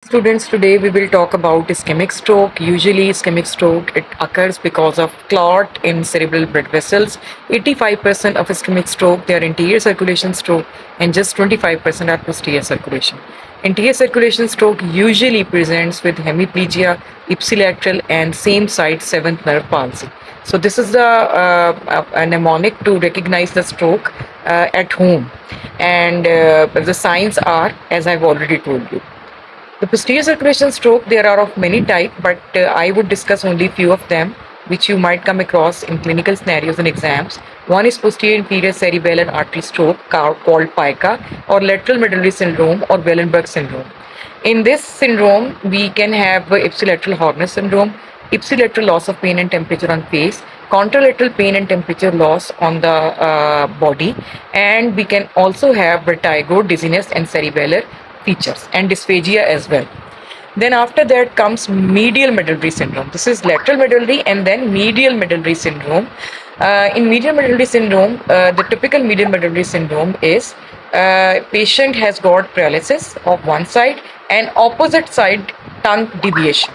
Students, today we will talk about ischemic stroke. Usually ischemic stroke, it occurs because of clot in cerebral blood vessels. 85% of ischemic stroke, they are anterior circulation stroke, and just 25% are posterior circulation. Anterior circulation stroke usually presents with hemiplegia, ipsilateral and same side seventh nerve palsy. So this is the a mnemonic to recognize the stroke at home, and the signs are, as I've already told you. The posterior circulation stroke, there are of many types, but I would discuss only few of them, which you might come across in clinical scenarios and exams. One is posterior inferior cerebellar artery stroke called PICA, or lateral medullary syndrome, or Wellenberg syndrome. In this syndrome, we can have ipsilateral Horner syndrome, ipsilateral loss of pain and temperature on face, contralateral pain and temperature loss on the body, and we can also have vertigo, dizziness, and cerebellar features, and dysphagia as well. Then after that comes medial medullary syndrome. This is lateral medullary and then medial medullary syndrome. In medial medullary syndrome, the typical medial medullary syndrome is patient has got paralysis of one side and opposite side tongue deviation.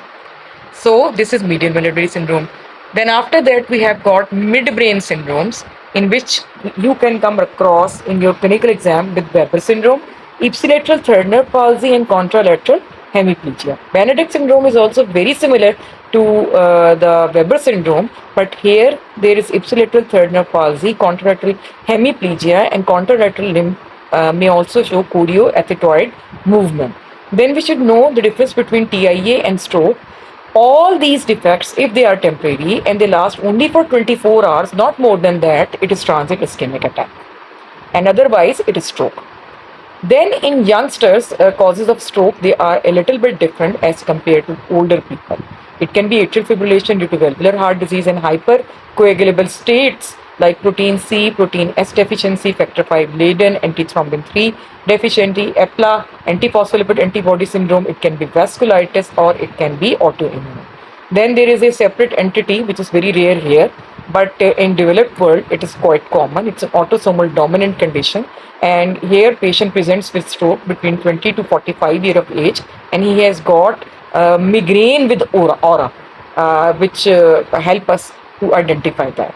So this is medial medullary syndrome. Then after that we have got midbrain syndromes, in which you can come across in your clinical exam with Weber syndrome, ipsilateral third nerve palsy, and contralateral hemiplegia. Benedict syndrome is also very similar to the Weber syndrome, but here there is ipsilateral third nerve palsy, contralateral hemiplegia, and contralateral limb may also show chorioathetoid movement. Then we should know the difference between TIA and stroke. All these defects, if they are temporary and they last only for 24 hours, not more than that, it is transient ischemic attack, and otherwise it is stroke. Then in youngsters, causes of stroke, they are a little bit different as compared to older people. It can be atrial fibrillation due to valvular heart disease and hypercoagulable states like protein C, protein S deficiency, factor V Leiden, antithrombin 3 deficiency, EPLA, antiphospholipid antibody syndrome. It can be vasculitis or it can be autoimmune. Then there is a separate entity which is very rare here, but in developed world it is quite common. It's an autosomal dominant condition, and here patient presents with stroke between 20 to 45 year of age, and he has got migraine with aura, which help us to identify that.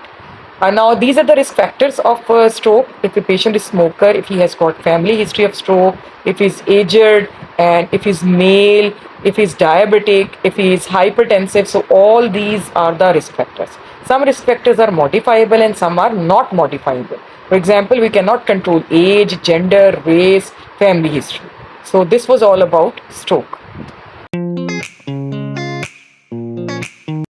Now these are the risk factors of stroke. If a patient is smoker, if he has got family history of stroke, if he's aged, and if he's male, if he's diabetic, if he is hypertensive, so all these are the risk factors. Some risk factors are modifiable and some are not modifiable. For example, we cannot control age, gender, race, family history. So this was all about stroke.